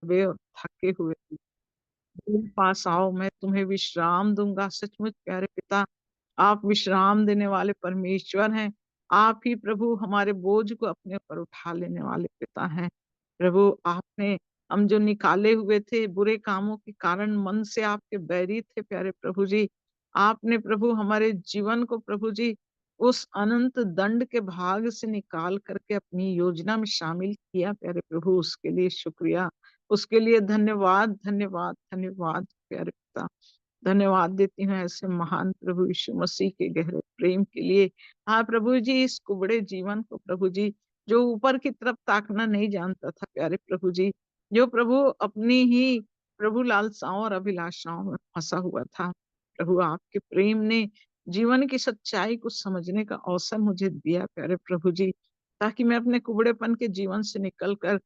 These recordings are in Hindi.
वे और थके हुए मेरे पास आओ, मैं तुम्हें विश्राम दूँगा। सचमुच प्यारे पिता, आप विश्राम देने वाले परमेश्वर हैं। आप ही प्रभु हमारे बोझ को अपने ऊपर उठा लेने वाले पिता हैं। प्रभु आपने हम जो निकाले हुए थे बुरे कामों के कारण मन से आपके बैरी थे प्यारे प्रभु जी। आपने प्रभु हमारे जीवन को प्रभु जी उस अनंत दंड के भाग से निकाल करके अपनी योजना में शामिल किया प्यारे प्रभु, उसके लिए शुक्रिया। उसके लिए धन्यवाद, धन्यवाद, धन्यवाद प्यारे पिता। धन्यवाद देती हूँ ऐसे महान प्रभु यीशु मसीह के गहरे प्रेम के लिए। हाँ प्रभु जी, इस कुबड़े जीवन को प्रभु जी, जो ऊपर की तरफ ताकना नहीं जानता था प्यारे प्रभु जी, जो प्रभु अपनी ही प्रभु लालसाओं और अभिलाषाओं में फंसा हुआ था। प्रभु आपके प्रेम ने जीवन की सच्चाई को समझने का अवसर मुझे दिया प्यारे प्रभु जी, ताकि मैं अपने कुबड़ेपन के जीवन से निकल कर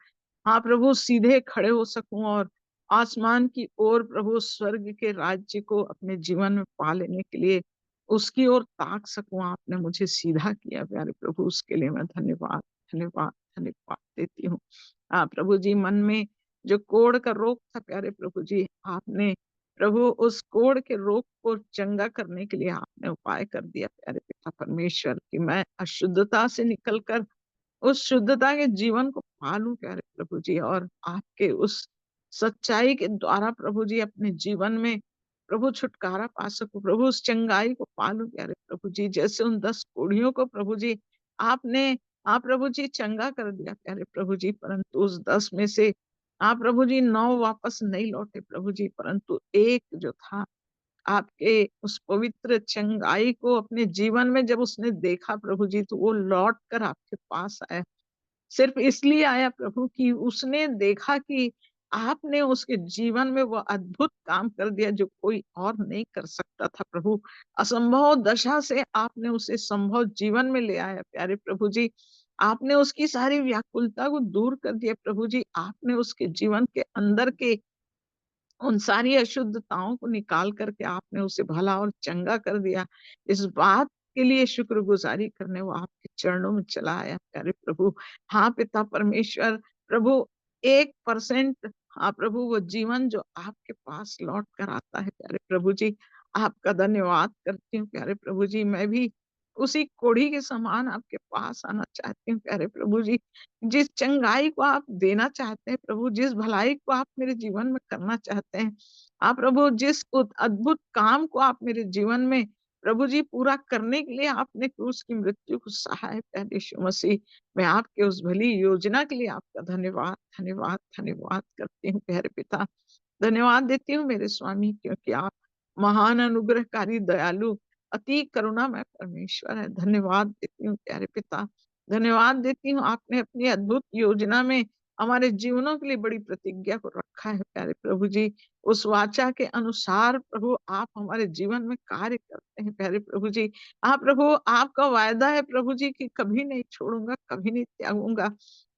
हाँ प्रभु सीधे खड़े हो सकूं और आसमान की ओर प्रभु स्वर्ग के राज्य को अपने जीवन में पा लेने के लिए उसकी ओर ताक सकूं। आपने मुझे सीधा किया प्यारे प्रभु, उसके लिए मैं धन्यवाद, धन्यवाद, धन्यवाद देती हूँ। प्रभु जी, मन में जो कोढ़ का रोग था प्यारे प्रभु जी, आपने प्रभु उस कोढ़ के रोग को चंगा करने के लिए आपने उपाय कर दिया प्यारे पिता परमेश्वर, कि मैं अशुद्धता से निकलकर उस शुद्धता के जीवन को पालूँ प्यारे प्रभु जी, और आपके उस सच्चाई के द्वारा प्रभु जी अपने जीवन में प्रभु छुटकारा पा सकूँ। प्रभु उस चंगाई को पालूँ प्यारे प्रभु जी, जैसे उन 10 कोढ़ियों को प्रभु जी आपने प्रभु जी चंगा कर दिया प्यारे प्रभु जी, परंतु उस 10 में से प्रभु जी 9 वापस नहीं लौटे प्रभु जी, परंतु एक जो था आपके उस पवित्र चंगाई को अपने जीवन में जब उसने देखा प्रभु जी, तो वो लौट कर आपके पास आया। सिर्फ इसलिए आया प्रभु कि उसने देखा कि आपने उसके जीवन में वो अद्भुत काम कर दिया जो कोई और नहीं कर सकता था प्रभु। असंभव दशा से आपने उसे संभव जीवन में ले आया प्यारे प्रभु जी। आपने उसकी सारी व्याकुलता को दूर कर दिया प्रभु जी। आपने उसके जीवन के अंदर के उन सारी अशुद्धताओं को निकाल करके आपने उसे भला और चंगा कर दिया। इस बात के लिए शुक्रगुज़ारी करने वो आपके चरणों में चला आया प्यारे प्रभु। हाँ, पिता परमेश्वर, प्रभु 1% हाँ, प्रभु वो जीवन जो आपके पास लौट कर आता है प्यारे प्रभु जी, आपका धन्यवाद करती हूँ प्यारे प्रभु जी। मैं भी उसी कोढ़ी के समान आपके पास आना चाहती हूँ प्यारे प्रभु जी। जिस चंगाई को आप देना चाहते हैं प्रभु, जिस भलाई को आप मेरे जीवन में करना चाहते हैं, आप प्रभु जिस अद्भुत काम को आप मेरे जीवन में प्रभु जी पूरा करने के लिए आपने क्रूस की मृत्यु को सहा है प्यारे यीशु मसीह, मैं आपके उस भली योजना के लिए आपका धन्यवाद, धन्यवाद, धन्यवाद करती हूँ प्यारे पिता। धन्यवाद देती हूँ मेरे स्वामी, क्योंकि आप महान अनुग्रहकारी दयालु अति करुणामय परमेश्वर है। धन्यवाद देती हूँ प्यारे पिता। धन्यवाद देती हूँ, आपने अपनी अद्भुत योजना में हमारे जीवनों के लिए बड़ी प्रतिज्ञा को रखा है प्यारे प्रभु जी। उस वाचा के अनुसार प्रभु आप हमारे जीवन में कार्य करते हैं प्यारे प्रभु जी। प्रभु आपका वायदा है प्रभु जी कि कभी नहीं छोड़ूंगा, कभी नहीं त्यागूंगा।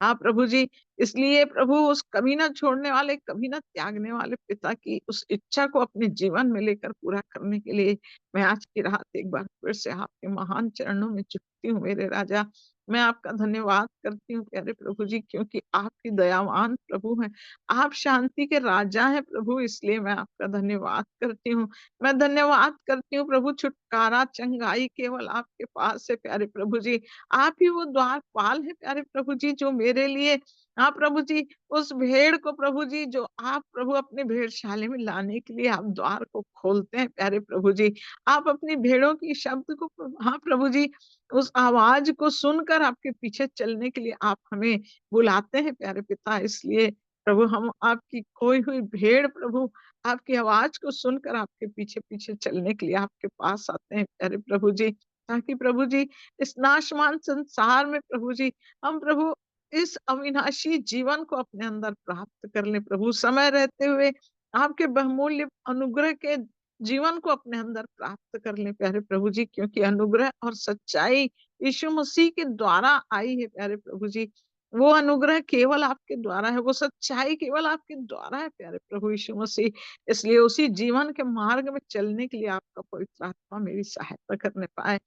प्रभु जी, इसलिए प्रभु उस कभी ना छोड़ने वाले, कभी ना त्यागने वाले पिता की उस इच्छा को अपने जीवन में लेकर पूरा करने के लिए मैं आज की रात एक बार फिर से आपके महान चरणों में झुकती हूँ मेरे राजा। मैं आपका धन्यवाद करती हूँ प्यारे प्रभु जी, क्योंकि आपकी दयावान प्रभु हैं। आप शांति के राजा हैं प्रभु, इसलिए मैं आपका धन्यवाद करती हूँ। मैं धन्यवाद करती हूँ प्रभु, छुटकारा, चंगाई केवल आपके पास है प्यारे प्रभु जी। आप ही वो द्वारपाल हैं प्यारे प्रभु जी, जो मेरे लिए प्रभु जी उस भेड़ को प्रभु जी जो आप प्रभु अपने भेड़शाले में लाने के लिए आप द्वार को खोलते हैं प्यारे प्रभु जी। आप अपनी भेड़ों की शब्द को प्रभु जी उस आवाज को सुनकर आपके पीछे चलने के लिए आप हमें बुलाते हैं प्यारे पिता। इसलिए प्रभु हम आपकी खोई हुई भेड़ प्रभु आपकी आवाज को सुनकर आपके पीछे-पीछे चलने के लिए आपके पास आते हैं प्यारे प्रभु जी। ताकि प्रभु जी इस नाशवान संसार में प्रभु जी हम प्रभु इस अविनाशी जीवन को अपने अंदर प्राप्त कर लें प्रभु। समय रहते हुए आपके बहुमूल्य अनुग्रह के जीवन को अपने अंदर प्राप्त कर लें प्यारे प्रभु जी, क्योंकि अनुग्रह और सच्चाई यीशु मसीह के द्वारा आई है प्यारे प्रभु जी। वो अनुग्रह केवल आपके द्वारा है, वो सच्चाई केवल आपके द्वारा है प्यारे प्रभु यीशु मसीह। इसलिए उसी जीवन के मार्ग में चलने के लिए आपका पवित्र आत्मा मेरी सहायता करने पाए।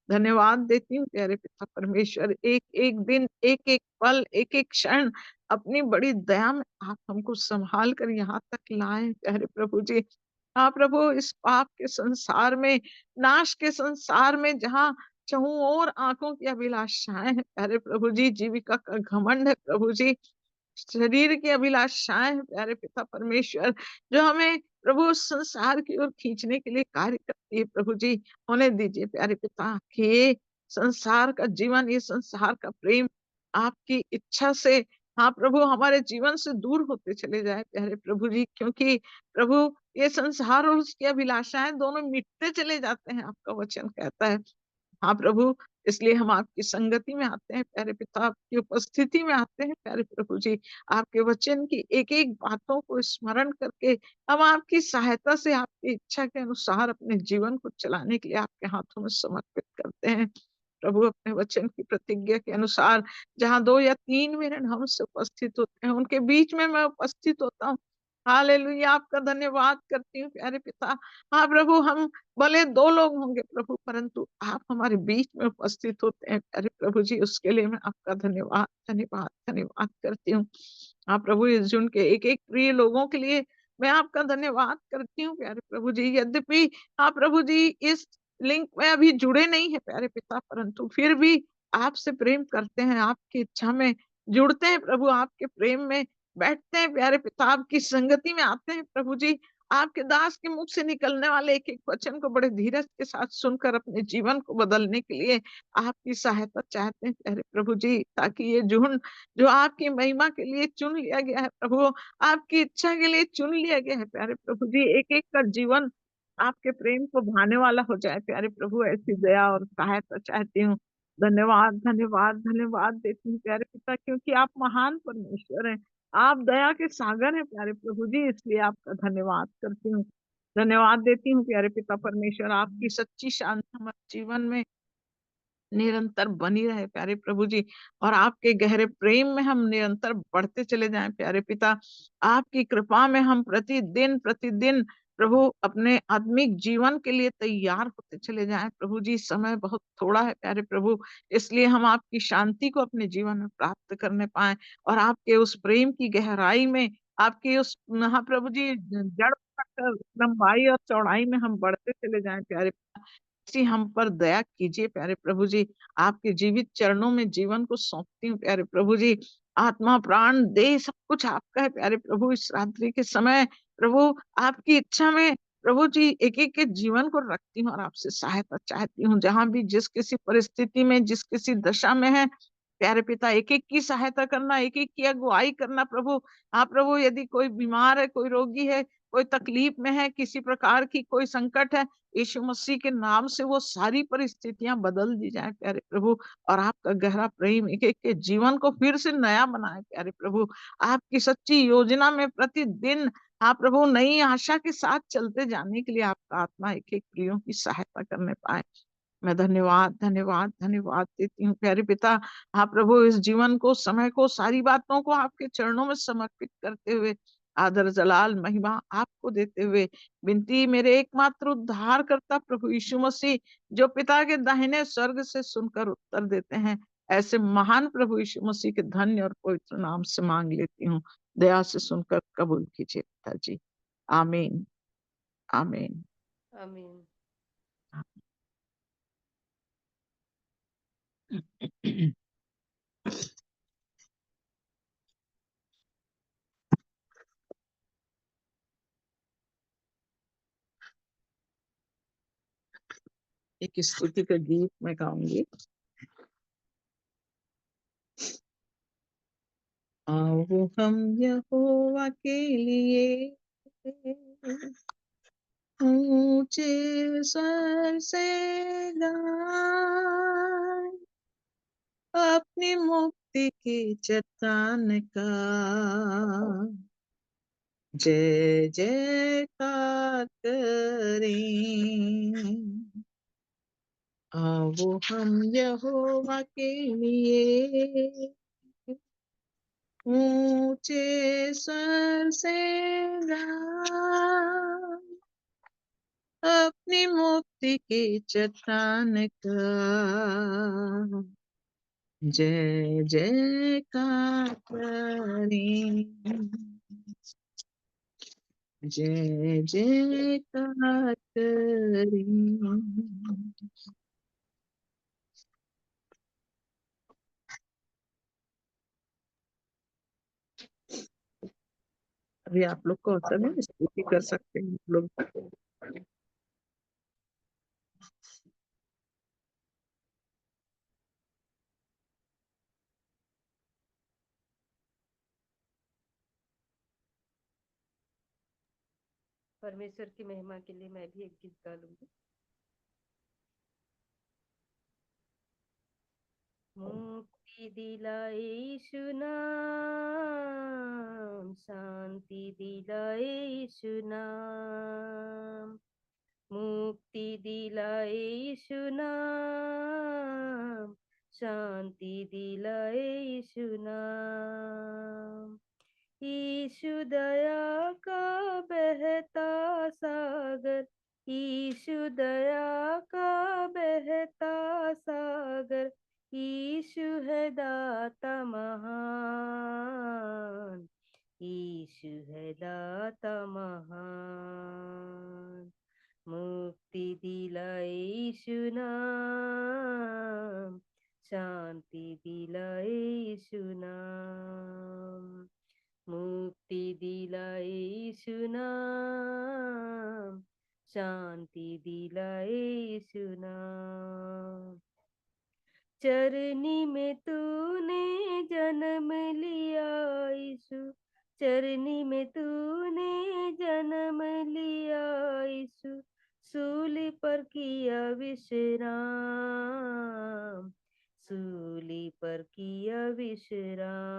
धन्यवाद देती हूँ प्यारे पिता परमेश्वर। एक-एक दिन, एक-एक पल, एक-एक क्षण अपनी बड़ी दया में आप हमको सँभाल कर यहाँ तक लाए प्यारे प्रभु जी। हाँ प्रभु, इस पाप के संसार में, नाश के संसार में जहाँ चहुँ ओर आँखों की अभिलाषाएँ हैं प्यारे प्रभु जी, जीविका का घमंड है प्रभु जी, शरीर की अभिलाषाएँ हैं प्यारे पिता परमेश्वर, जो हमें प्रभु उस संसार की ओर खींचने के लिए कार्य करती है प्रभु जी। होने दीजिए प्यारे पिता कि ये संसार का जीवन, ये संसार का प्रेम आपकी इच्छा से, हाँ प्रभु, हमारे जीवन से दूर होते चले जाए प्यारे प्रभु जी, क्योंकि प्रभु ये संसार और उसकी अभिलाषाएँ दोनों मिटते चले जाते हैं, आपका वचन कहता है। हाँ प्रभु, इसलिए हम आपकी संगति में आते हैं प्यारे पिता, आपकी उपस्थिति में आते हैं प्यारे प्रभु जी। आपके वचन की एक-एक बातों को स्मरण करके हम आपकी सहायता से आपकी इच्छा के अनुसार अपने जीवन को चलाने के लिए आपके हाथों में समर्पित करते हैं। प्रभु, अपने वचन की प्रतिज्ञा के अनुसार जहाँ 2 या 3 मेरे नाम से उपस्थित होते हैं, उनके बीच में मैं उपस्थित होता हूँ। हालेलुया! आपका धन्यवाद करती हूँ प्यारे पिता। हाँ प्रभु, हम भले 2 लोग होंगे प्रभु, परंतु आप हमारे बीच में उपस्थित होते हैं प्यारे प्रभु जी, उसके लिए मैं आपका धन्यवाद, धन्यवाद, धन्यवाद करती हूँ। हाँ प्रभु, इस जुन के एक-एक प्रिय लोगों के लिए मैं आपका धन्यवाद करती हूँ प्यारे प्रभु जी। यद्यपि हाँ प्रभु जी, इस लिंक में अभी जुड़े नहीं हैं प्यारे पिता, परंतु फिर भी आपसे प्रेम करते हैं, आपकी इच्छा में जुड़ते हैं प्रभु, आपके प्रेम में बैठते हैं प्यारे पिता, आपकी संगति में आते हैं प्रभु जी। आपके दास के मुख से निकलने वाले एक-एक वचन को बड़े धीरज के साथ सुनकर अपने जीवन को बदलने के लिए आपकी सहायता चाहते हैं प्यारे प्रभु जी, ताकि ये झुंड जो आपकी महिमा के लिए चुन लिया गया है प्रभु, आपकी इच्छा के लिए चुन लिया गया है प्यारे प्रभु जी, एक-एक का जीवन आपके प्रेम को भाने वाला हो जाए प्यारे प्रभु, ऐसी दया और सहायता चाहती हूँ। धन्यवाद, धन्यवाद, धन्यवाद देती हूँ प्यारे पिता, क्योंकि आप महान परमेश्वर हैं। आप दया के सागर हैं प्यारे प्रभु जी, इसलिए आपका धन्यवाद करती हूँ। धन्यवाद देती हूँ प्यारे पिता परमेश्वर, आपकी सच्ची शांति हमारे जीवन में निरंतर बनी रहे प्यारे प्रभु जी, और आपके गहरे प्रेम में हम निरंतर बढ़ते चले जाएं प्यारे पिता। आपकी कृपा में हम प्रतिदिन प्रतिदिन प्रभु अपने आत्मिक जीवन के लिए तैयार होते चले जाएं प्रभु जी। समय बहुत थोड़ा है प्यारे प्रभु, इसलिए हम आपकी शांति को अपने जीवन में प्राप्त करने पाए और आपके उस प्रेम की गहराई में, आपकी उस महाप्रभु जी जड़ तक लंबाई और चौड़ाई में हम बढ़ते चले जाएं प्यारे। जी, हम पर दया कीजिए प्यारे प्रभु जी। आपके जीवित चरणों में जीवन को सौंपती हूँ प्यारे प्रभु जी। आत्मा, प्राण, देह सब कुछ आपका है प्यारे प्रभु। इस रात्रि के समय प्रभु आपकी इच्छा में प्रभु जी एक-एक के जीवन को रखती हूँ और आपसे सहायता चाहती हूँ। जहाँ भी जिस किसी परिस्थिति में, जिस किसी दशा में है, प्यारे पिता एक-एक की सहायता करना, एक-एक की अगुवाई करना प्रभु। हाँ प्रभु, यदि कोई बीमार है, कोई रोगी है, कोई तकलीफ में है, किसी प्रकार की कोई संकट है, यीशु मसीह के नाम से वो सारी परिस्थितियां बदल दी जाए प्यारे प्रभु, और आपका गहरा प्रेम एक एक के जीवन को फिर से नया बनाए प्यारे प्रभु। आपकी सच्ची योजना में प्रतिदिन आप प्रभु नई आशा के साथ चलते जाने के लिए आपका आत्मा एक एक प्रियो की सहायता करने पाए। मैं धन्यवाद, धन्यवाद, धन्यवाद देती हूँ प्यारे पिता। आप प्रभु इस जीवन को, समय को, सारी बातों को आपके चरणों में समर्पित करते हुए आदर, जलाल, महिमा आपको देते हुए विनती मेरे एकमात्र उद्धारकर्ता प्रभु यीशु मसीह, जो पिता के दाहिने स्वर्ग से सुनकर उत्तर देते हैं, ऐसे महान प्रभु यीशु मसीह के धन्य और पवित्र नाम से मांग लेती हूँ। दया से सुनकर कबूल कीजिए पिताजी। आमीन, आमीन। आमीन। एक स्तुति का गीत मैं गाऊंगी। आओ हम यहोवा के लिए ऊंचे स्वर से गाएं, अपनी मुक्ति की चट्टान का जय जयकार करें। आओ हम यहोवा के लिए ऊंचे स्वर से गाएं, अपनी मुक्ति की चट्टान का जय जयकार करें, जय जयकार करें। अभी आप लोग को अवसर है, स्तुति कर सकते हैं आप लोग। परमेश्वर की महिमा के लिए मैं भी एक गीत गा लूंगी। मुक्ति दिलाए यीशु नाम, शांति दिलाए यीशु नाम, मुक्ति दिलाए यीशु नाम, शांति दिलाए यीशु नाम। यीशु दया का बहता सागर, यीशु दया का बहता सागर, यीशु है दाता महान, यीशु है दाता महान। मुक्ति दिलाए यीशु नाम, शांति दिलाए यीशु नाम, मुक्ति दिलाए यीशु नाम, शांति दिलाए यीशु नाम। चरनी में तूने जन्म लिया यीशु, चरनी में तूने जन्म लिया यीशु, सूली पर किया विश्राम, सूली पर किया विश्राम।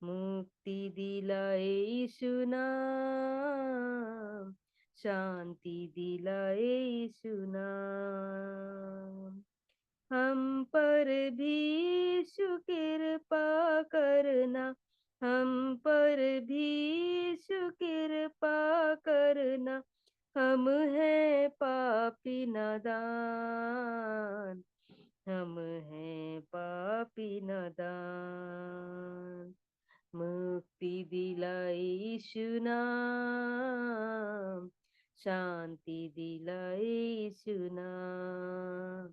मुक्ति दिलाए यीशु नाम, शांति दिलाए यीशु नाम। हम पर भी यीशु कृपा करना, हम पर भी यीशु कृपा करना, हम हैं पापी नादान, हम हैं पापी नादान। मुक्ति दिलाए यीशु नाम, शांति दिलाए यीशु नाम,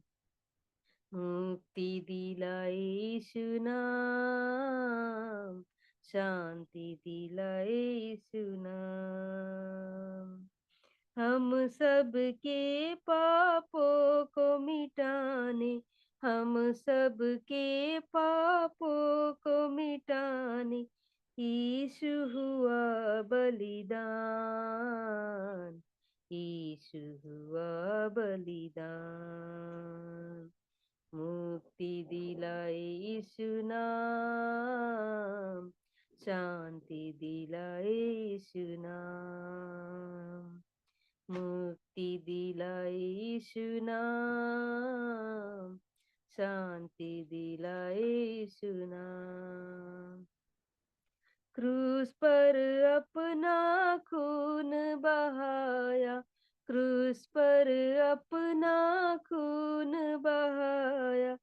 मुक्ति दिलाए यीशु नाम, शांति दिलाए यीशु नाम। हम सब के पापों को मिटाने, हम सब के पापों को मिटाने, यीशु हुआ बलिदान, यीशु हुआ बलिदान। मुक्ति दिलाए यीशु नाम, शांति दिलाए यीशु नाम, मुक्ति दिलाए यीशु नाम, शांति दिलाए यीशु नाम। क्रूस पर अपना खून बहाया, क्रूस पर अपना खून बहाया,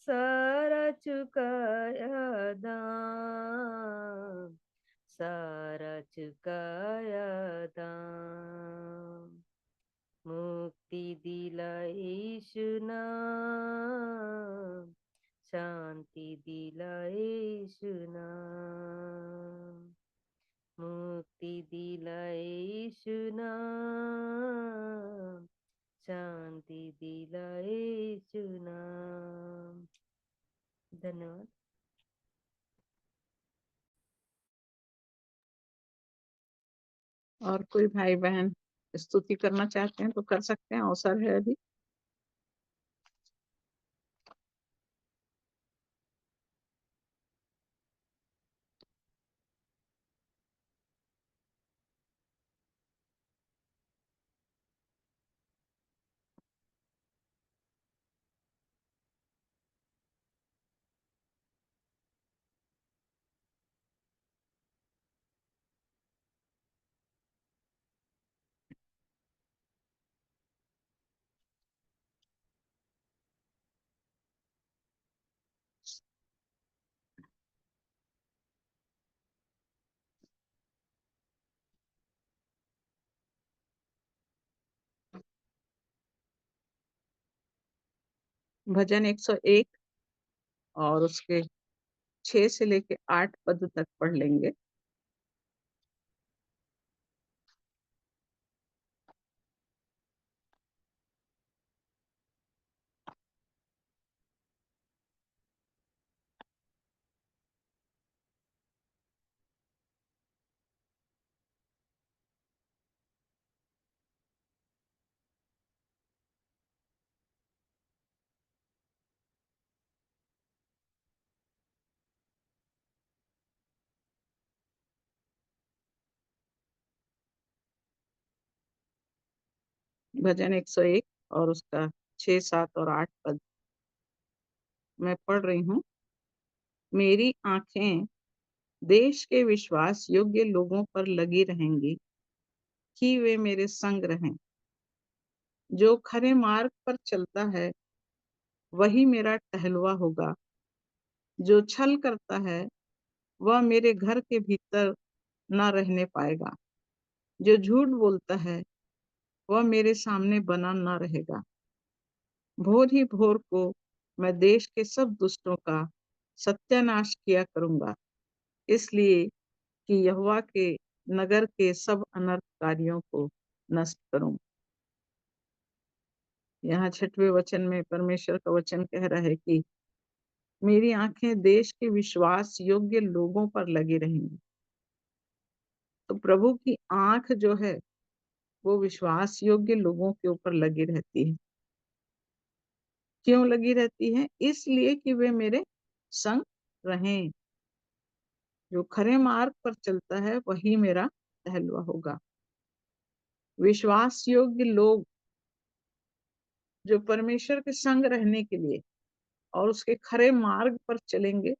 सारा चुकाया दाम, सारा चुकाया दाम। मुक्ति दिलाए यीशु नाम, शांति दिलाए यीशु नाम, मुक्ति दिलाए यीशु नाम, शांति दिलाए यीशु नाम। धन्यवाद। और कोई भाई बहन स्तुति करना चाहते हैं तो कर सकते हैं, अवसर है अभी। भजन 101 और उसके 6 से लेके 8 पद तक पढ़ लेंगे। भजन 101 और उसका 6, 7 और 8 पद मैं पढ़ रही हूँ। मेरी आँखें देश के विश्वास योग्य लोगों पर लगी रहेंगी कि वे मेरे संग रहें। जो खरे मार्ग पर चलता है, वही मेरा टहलुआ होगा। जो छल करता है, वह मेरे घर के भीतर न रहने पाएगा। जो झूठ बोलता है, वह मेरे सामने बना न रहेगा। भोर ही भोर को मैं देश के सब दुष्टों का सत्यानाश किया करूँगा, इसलिए कि यहोवा के नगर के सब अनर्थकारियों को नष्ट करूँ। यहाँ 6वें वचन में परमेश्वर का वचन कह रहा है कि मेरी आँखें देश के विश्वास योग्य लोगों पर लगी रहेंगी। तो प्रभु की आँख जो है, वो विश्वास योग्य लोगों के ऊपर लगी रहती है। क्यों लगी रहती है? इसलिए कि वे मेरे संग रहें। जो खरे मार्ग पर चलता है, वही मेरा टहलुआ होगा। विश्वास योग्य लोग जो परमेश्वर के संग रहने के लिए और उसके खरे मार्ग पर चलेंगे,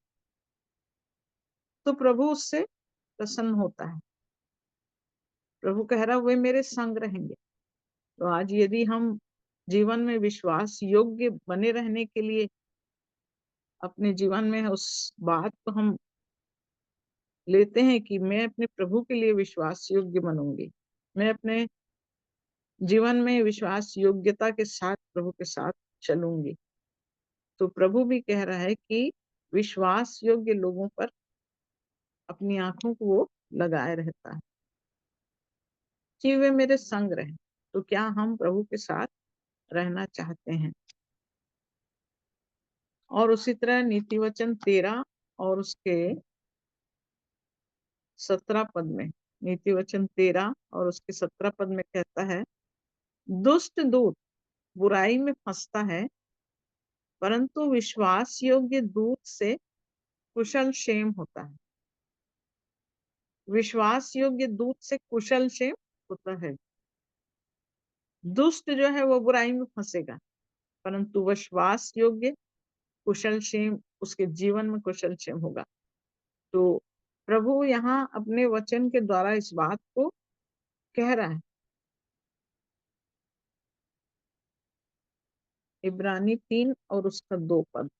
तो प्रभु उससे प्रसन्न होता है। प्रभु कह रहा है वे मेरे संग रहेंगे। तो आज यदि हम जीवन में विश्वास योग्य बने रहने के लिए अपने जीवन में उस बात को हम लेते हैं कि मैं अपने प्रभु के लिए विश्वास योग्य बनूंगी, मैं अपने जीवन में विश्वास योग्यता के साथ प्रभु के साथ चलूंगी, तो प्रभु भी कह रहा है कि विश्वास योग्य लोगों पर अपनी आंखों को वो लगाए रहता है कि वे मेरे संग रहें। तो क्या हम प्रभु के साथ रहना चाहते हैं? और उसी तरह नीति वचन 13 और उसके 17 पद में, नीति वचन 13 और उसके 17 पद में कहता है, दुष्ट दूत बुराई में फंसता है, परंतु विश्वास योग्य दूत से कुशल क्षेम होता है। विश्वास योग्य दूत से कुशल क्षेम होता है। दुष्ट जो है वो बुराई में फंसेगा, परंतु विश्वास योग्य कुशल क्षेम, उसके जीवन में कुशल क्षेम होगा। तो प्रभु यहाँ अपने वचन के द्वारा इस बात को कह रहा है। इब्रानी 3 और उसका 2 पद।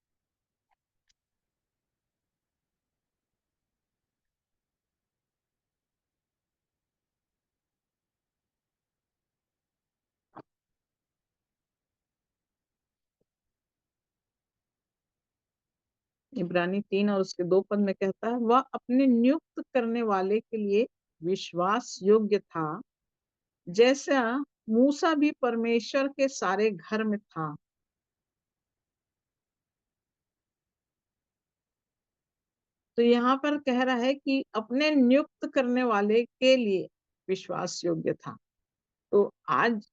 इब्रानी 3 और उसके 2 पद में कहता है, वह अपने नियुक्त करने वाले के लिए विश्वास योग्य था, जैसा मूसा भी परमेश्वर के सारे घर में था। तो यहाँ पर कह रहा है कि अपने नियुक्त करने वाले के लिए विश्वास योग्य था। तो आज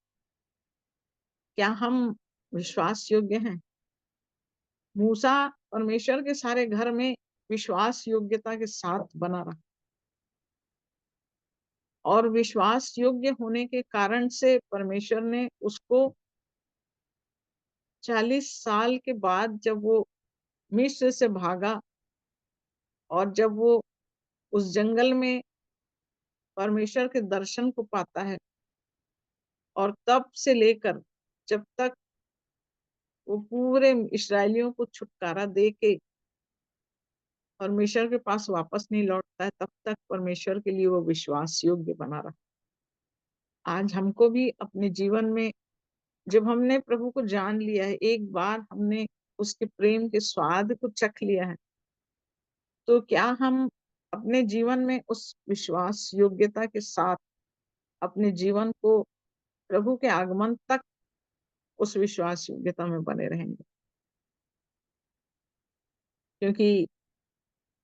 क्या हम विश्वास योग्य हैं? मूसा परमेश्वर के सारे घर में विश्वास योग्यता के साथ बना रहा, और विश्वास योग्य होने के कारण से परमेश्वर ने उसको 40 साल के बाद जब वो मिस्र से भागा और जब वो उस जंगल में परमेश्वर के दर्शन को पाता है, और तब से लेकर जब तक वो पूरे इस्राएलियों को छुटकारा दे के परमेश्वर के पास वापस नहीं लौटता है, तब तक परमेश्वर के लिए वो विश्वास योग्य बना रहा। आज हमको भी अपने जीवन में जब हमने प्रभु को जान लिया है, एक बार हमने उसके प्रेम के स्वाद को चख लिया है, तो क्या हम अपने जीवन में उस विश्वास योग्यता के साथ अपने जीवन को प्रभु के आगमन तक उस विश्वास योग्यता में बने रहेंगे? क्योंकि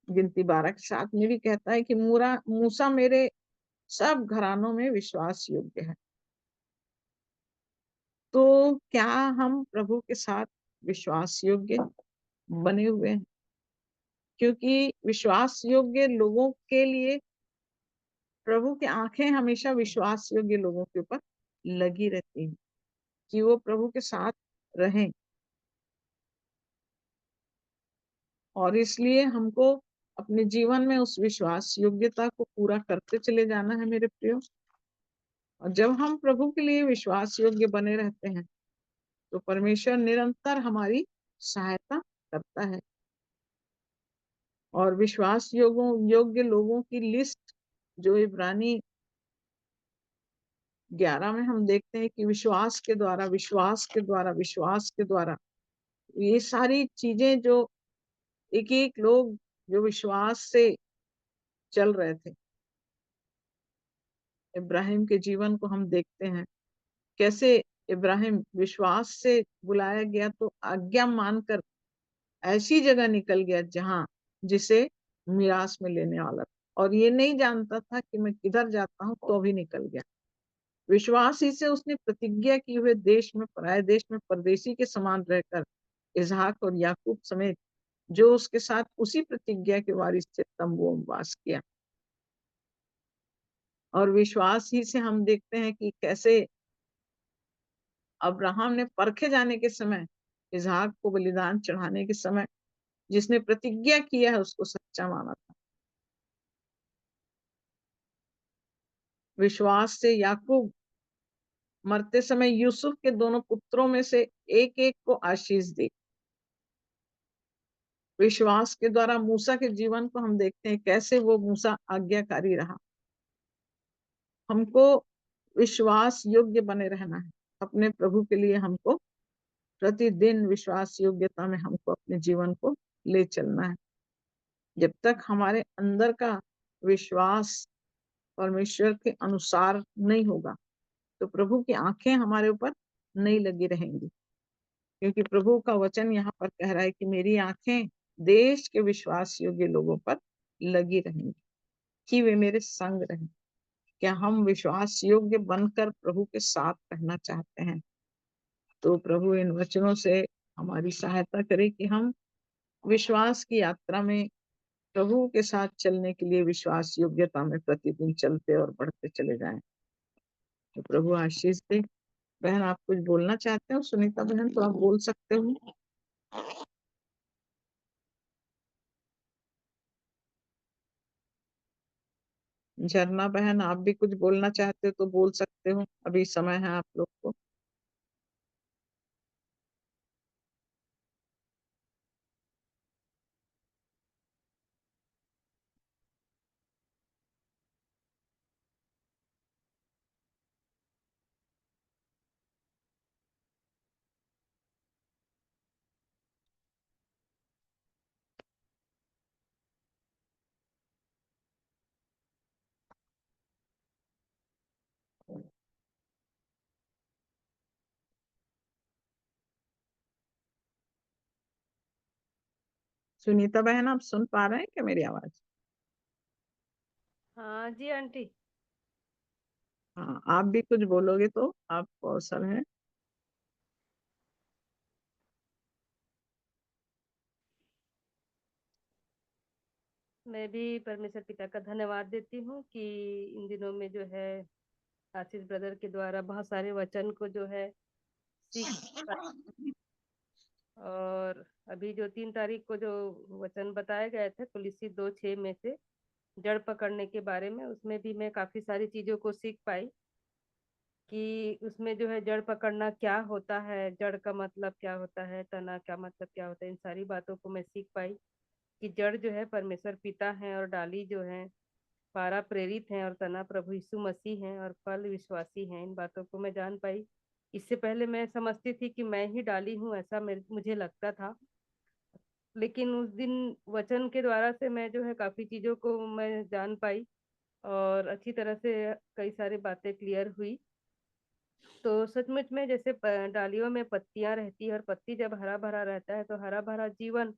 गिनती 12 के साथ में भी कहता है कि मूरा मूसा मेरे सब घरानों में विश्वास योग्य है। तो क्या हम प्रभु के साथ विश्वास योग्य बने हुए हैं? क्योंकि विश्वास योग्य लोगों के लिए प्रभु की आँखें हमेशा विश्वास योग्य लोगों के ऊपर लगी रहती हैं कि वो प्रभु के साथ रहें। और इसलिए हमको अपने जीवन में उस विश्वास योग्यता को पूरा करते चले जाना है मेरे प्रियो। और जब हम प्रभु के लिए विश्वास योग्य बने रहते हैं, तो परमेश्वर निरंतर हमारी सहायता करता है। और विश्वास योग्य लोगों की लिस्ट जो इब्रानी 11 में हम देखते हैं कि विश्वास के द्वारा, विश्वास के द्वारा, विश्वास के द्वारा, ये सारी चीजें जो एक-एक लोग जो विश्वास से चल रहे थे, इब्राहिम के जीवन को हम देखते हैं, कैसे इब्राहिम विश्वास से बुलाया गया तो आज्ञा मानकर ऐसी जगह निकल गया जहाँ जिसे मिरास में लेने वाला था। और ये नहीं जानता था कि मैं किधर जाता हूँ, तो भी निकल गया। विश्वास ही से उसने प्रतिज्ञा की हुए देश में, पराये देश में परदेशी के समान रहकर इसहाक और याकूब समेत जो उसके साथ उसी प्रतिज्ञा के वारिस थे तंबुओं में वास किया। और विश्वास ही से हम देखते हैं कि कैसे अब्राहम ने परखे जाने के समय, इसहाक को बलिदान चढ़ाने के समय जिसने प्रतिज्ञा किया है उसको सच्चा माना था। विश्वास से याकूब मरते समय यूसुफ के दोनों पुत्रों में से एक-एक को आशीष दी। विश्वास के द्वारा मूसा के जीवन को हम देखते हैं कैसे वो मूसा आज्ञाकारी रहा। हमको विश्वास योग्य बने रहना है। अपने प्रभु के लिए हमको प्रतिदिन विश्वास योग्यता में हमको अपने जीवन को ले चलना है। जब तक हमारे अंदर का विश्वास परमेश्वर के अनुसार नहीं होगा, तो प्रभु की आँखें हमारे ऊपर नहीं लगी रहेंगी। क्योंकि प्रभु का वचन यहाँ पर कह रहा है कि मेरी आँखें देश के विश्वास योग्य लोगों पर लगी रहेंगी, कि वे मेरे संग रहें। क्या हम विश्वास योग्य बनकर प्रभु के साथ रहना चाहते हैं? तो प्रभु इन वचनों से हमारी सहायता करे कि हम विश्वास की यात्रा में प्रभु के साथ चलने के लिए विश्वास योग्यता में प्रतिदिन चलते और बढ़ते चले जाएं। तो प्रभु आशीष दे। बहन, आप कुछ बोलना चाहते हो? सुनीता बहन, तो आप बोल सकते हो। झरना बहन, आप भी कुछ बोलना चाहते हो तो बोल सकते हो, अभी समय है आप लोग को। सुनीता बहन, आप सुन पा रहे हैं क्या मेरी आवाज? हाँ जी आंटी। हाँ, आप भी कुछ बोलोगे तो आपको अवसर है। मैं भी परमेश्वर पिता का धन्यवाद देती हूँ कि इन दिनों में जो है आशीष ब्रदर के द्वारा बहुत सारे वचन को जो है सीख पाई। और अभी जो 3 तारीख को जो वचन बताए गए थे कुलिस्सी 2:6 में से जड़ पकड़ने के बारे में, उसमें भी मैं काफी सारी चीजों को सीख पाई कि उसमें जो है जड़ पकड़ना क्या होता है, जड़ का मतलब क्या होता है, तना का मतलब क्या होता है, इन सारी बातों को मैं सीख पाई कि जड़ जो है परमेश्वर पिता है और डाली जो है पारा प्रेरित है और तना प्रभु यीशु मसीह है और फल विश्वासी है। इन बातों को मैं जान पाई इससे पहले मैं समझती थी कि मैं ही डाली हूँ, ऐसा मुझे लगता था। लेकिन उस दिन वचन के द्वारा से मैं जो है काफ़ी चीज़ों को मैं जान पाई और अच्छी तरह से कई सारी बातें क्लियर हुई। तो सचमुच में जैसे डालियों में पत्तियां रहती है और पत्ती जब हरा भरा रहता है तो हरा भरा जीवन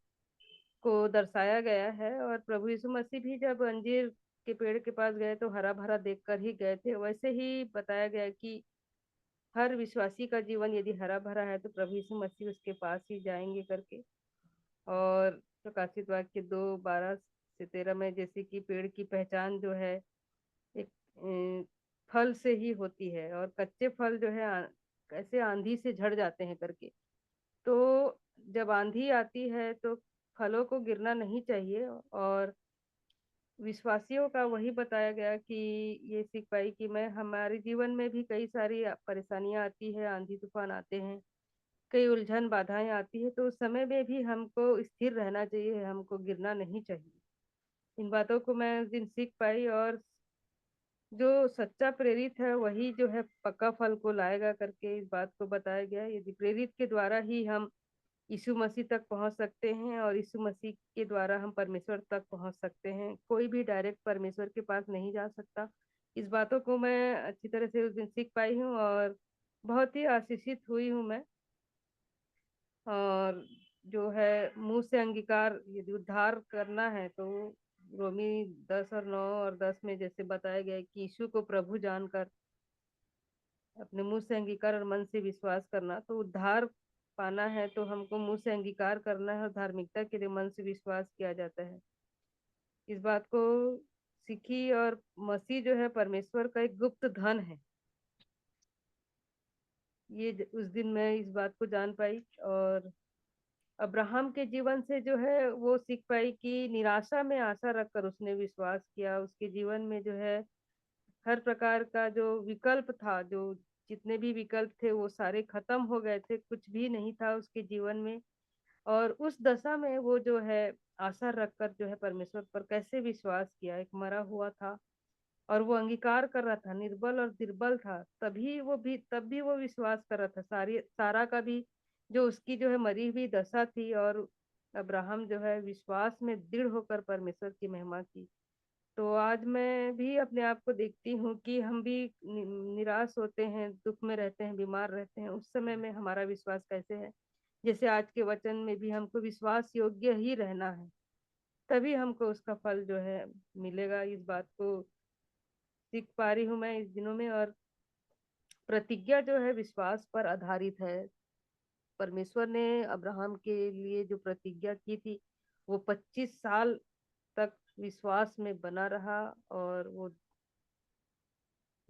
को दर्शाया गया है। और प्रभु यीशु मसीह भी जब अंजीर के पेड़ के पास गए तो हरा भरा देखकर ही गए थे। वैसे ही बताया गया कि हर विश्वासी का जीवन यदि हरा भरा है तो प्रभु यीशु मसीह उसके पास ही जाएंगे करके। और प्रकाशित वाक्य 2:12 से 13 में जैसे कि पेड़ की पहचान जो है एक फल से ही होती है और कच्चे फल जो है कैसे आंधी से झड़ जाते हैं करके। तो जब आंधी आती है तो फलों को गिरना नहीं चाहिए। और विश्वासियों का वही बताया गया कि ये सीख पाई कि मैं हमारे जीवन में भी कई सारी परेशानियां आती है, आंधी तूफान आते हैं, कई उलझन बाधाएं आती है, तो उस समय में भी हमको स्थिर रहना चाहिए, हमको गिरना नहीं चाहिए। इन बातों को मैं उस दिन सीख पाई। और जो सच्चा प्रेरित है वही जो है पक्का फल को लाएगा करके इस बात को बताया गया है। यदि प्रेरित के द्वारा ही हम यीशु मसीह तक पहुंच सकते हैं और यीशु मसीह के द्वारा हम परमेश्वर तक पहुंच सकते हैं। कोई भी डायरेक्ट परमेश्वर के पास नहीं जा सकता। इस बातों को मैं अच्छी तरह से उस दिन सीख पाई हूँ और बहुत ही आशीषित हुई हूँ मैं। और जो है मुंह से अंगीकार यदि उद्धार करना है तो रोमी 10:9 और 10 में जैसे बताया गया है कि यीशु को प्रभु जानकर अपने मुंह से अंगीकार और मन से विश्वास करना, तो उद्धार पाना है तो हमको मुंह से अंगीकार करना है और धार्मिकता के लिए मन से विश्वास किया जाता है। इस बात को सीखी। और मसीह जो है परमेश्वर का एक गुप्त धन है। उस दिन मैं इस बात को जान पाई। और अब्राहम के जीवन से जो है वो सीख पाई कि निराशा में आशा रखकर उसने विश्वास किया। उसके जीवन में जो है हर प्रकार का जो विकल्प था, जो जितने भी विकल्प थे वो सारे खत्म हो गए थे, कुछ भी नहीं था उसके जीवन में। और उस दशा में वो जो है आशा रखकर जो है परमेश्वर पर कैसे विश्वास किया। एक मरा हुआ था और वो अंगीकार कर रहा था, निर्बल और दुर्बल था, तब भी वो विश्वास कर रहा था। सारा का भी जो उसकी जो है मरी हुई दशा थी और अब्राहम जो है विश्वास में दृढ़ होकर परमेश्वर की महिमा की। तो आज मैं भी अपने आप को देखती हूँ कि हम भी निराश होते हैं, दुख में रहते हैं, बीमार रहते हैं। उस समय में हमारा विश्वास कैसे है, जैसे आज के वचन में भी हमको विश्वास योग्य ही रहना है, तभी हमको उसका फल जो है मिलेगा। इस बात को सीख पा रही हूँ मैं इस दिनों में। और प्रतिज्ञा जो है विश्वास पर आधारित है। परमेश्वर ने अब्राहम के लिए जो प्रतिज्ञा की थी वो 25 साल तक विश्वास में बना रहा और वो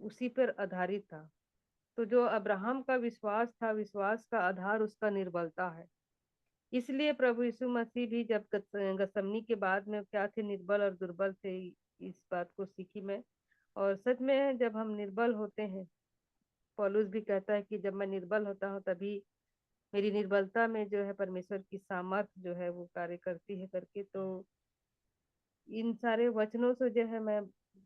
उसी पर आधारित था। तो जो अब्राहम का विश्वास था, विश्वास का आधार उसका निर्बलता है। इसलिए प्रभु यीशु मसीह भी जब गसमनी के बाद में क्या थे, निर्बल और दुर्बल थे। इस बात को सीखी मैं। और सच में जब हम निर्बल होते हैं, पौलुस भी कहता है कि जब मैं निर्बल होता हूँ तभी मेरी निर्बलता में जो है परमेश्वर की सामर्थ जो है वो कार्य करती है करके। तो इन सारे वचनों से जो है मैं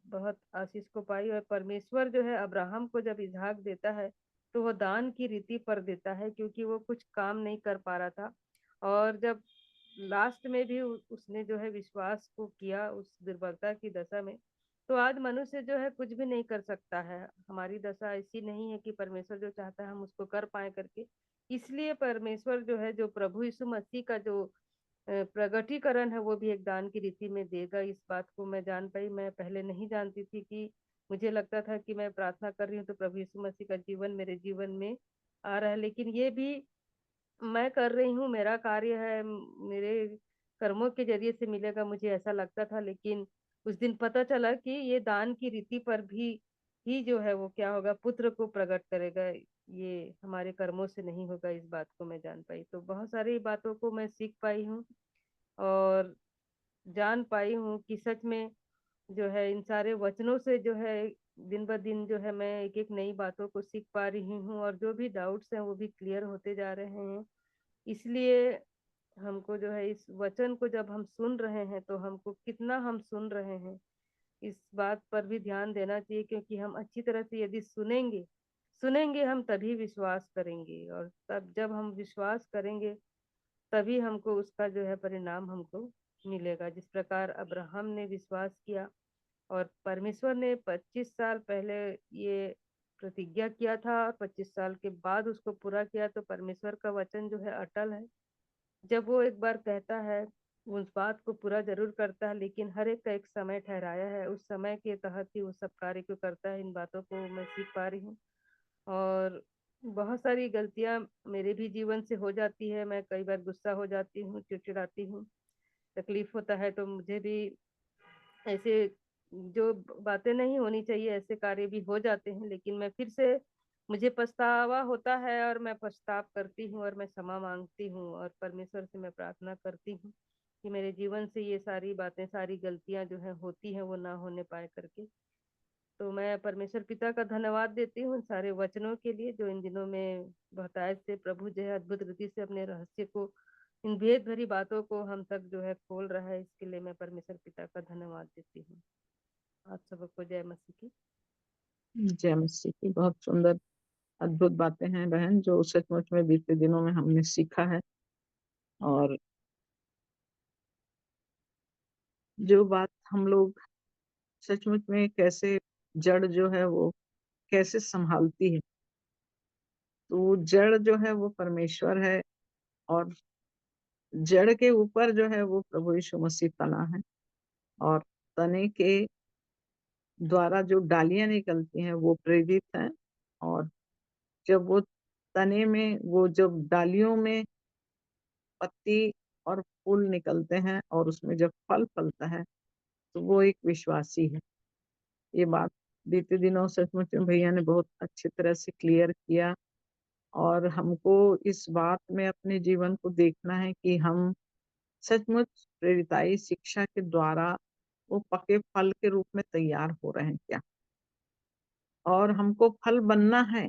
बहुत आशीष को पाई। और परमेश्वर जो है अब्राहम को जब इसहाक देता है तो वो दान की रीति पर देता है, क्योंकि वो कुछ काम नहीं कर पा रहा था। और जब लास्ट में भी उसने जो है विश्वास को किया उस दुर्बलता की दशा में। तो आज मनुष्य जो है कुछ भी नहीं कर सकता है। हमारी दशा ऐसी नहीं है कि परमेश्वर जो चाहता है हम उसको कर पाए करके। इसलिए परमेश्वर जो है, जो प्रभु यीशु मसीह का जो प्रगटीकरण है वो भी एक दान की रीति में देगा। इस बात को मैं जान पाई। मैं पहले नहीं जानती थी कि मुझे लगता था कि मैं प्रार्थना कर रही हूँ तो प्रभु यीशु मसीह का जीवन मेरे जीवन में आ रहा है, लेकिन ये भी मैं कर रही हूँ, मेरा कार्य है, मेरे कर्मों के जरिए से मिलेगा, मुझे ऐसा लगता था। लेकिन उस दिन पता चला कि ये दान की रीति पर भी ही जो है वो क्या होगा, पुत्र को प्रकट करेगा। ये हमारे कर्मों से नहीं होगा। इस बात को मैं जान पाई। तो बहुत सारी बातों को मैं सीख पाई हूँ और जान पाई हूँ कि सच में जो है इन सारे वचनों से जो है दिन ब दिन जो है मैं एक एक नई बातों को सीख पा रही हूँ और जो भी डाउट्स हैं वो भी क्लियर होते जा रहे हैं। इसलिए हमको जो है इस वचन को जब हम सुन रहे हैं तो हमको कितना हम सुन रहे हैं इस बात पर भी ध्यान देना चाहिए, क्योंकि हम अच्छी तरह से यदि सुनेंगे, सुनेंगे हम तभी विश्वास करेंगे, और तब जब हम विश्वास करेंगे तभी हमको उसका जो है परिणाम हमको मिलेगा। जिस प्रकार अब्राहम ने विश्वास किया और परमेश्वर ने 25 साल पहले ये प्रतिज्ञा किया था और 25 साल के बाद उसको पूरा किया, तो परमेश्वर का वचन जो है अटल है। जब वो एक बार कहता है, वो उस बात को पूरा जरूर करता है, लेकिन हर एक का एक समय ठहराया है, उस समय के तहत ही वो सब कार्य को करता है। इन बातों को मैं सीख पा रही हूँ। और बहुत सारी गलतियां मेरे भी जीवन से हो जाती है। मैं कई बार गुस्सा हो जाती हूँ, चिड़चिड़ाती हूँ, तकलीफ होता है तो मुझे भी ऐसे जो बातें नहीं होनी चाहिए ऐसे कार्य भी हो जाते हैं, लेकिन मैं फिर से मुझे पछतावा होता है और मैं पछताव करती हूँ और मैं क्षमा मांगती हूँ और परमेश्वर से मैं प्रार्थना करती हूँ कि मेरे जीवन से ये सारी बातें, सारी गलतियां जो है होती हैं वो ना होने पाए करके। तो मैं परमेश्वर पिता का धन्यवाद देती हूँ उन सारे वचनों के लिए जो इन दिनों में बहुतायत से प्रभु जो है अद्भुत रीति से अपने रहस्य को, इन भेद भरी बातों को हम तक जो है खोल रहा है। इसके लिए मैं परमेश्वर पिता का धन्यवाद देती हूँ। आप सबको जय मसीह की। जय मसीह की। बहुत सुंदर अद्भुत बातें हैं बहन, जो सचमुच में बीते दिनों में हमने सीखा है। और जो बात हम लोग सचमुच में कैसे जड़ जो है वो कैसे संभालती है, तो जड़ जो है वो परमेश्वर है, और जड़ के ऊपर जो है वो प्रभु यीशु मसीह तना है। और तने के द्वारा जो डालियां निकलती हैं वो प्रेरित हैं। और जब वो तने में, वो जब डालियों में पत्ती और फूल निकलते हैं और उसमें जब फल फलता है, तो वो एक विश्वासी है। ये बात बीते दिनों सचमुच में भैया ने बहुत अच्छी तरह से क्लियर किया। और हमको इस बात में अपने जीवन को देखना है कि हम सचमुच प्रेरिताई शिक्षा के द्वारा वो पके फल के रूप में तैयार हो रहे हैं क्या? और हमको फल बनना है,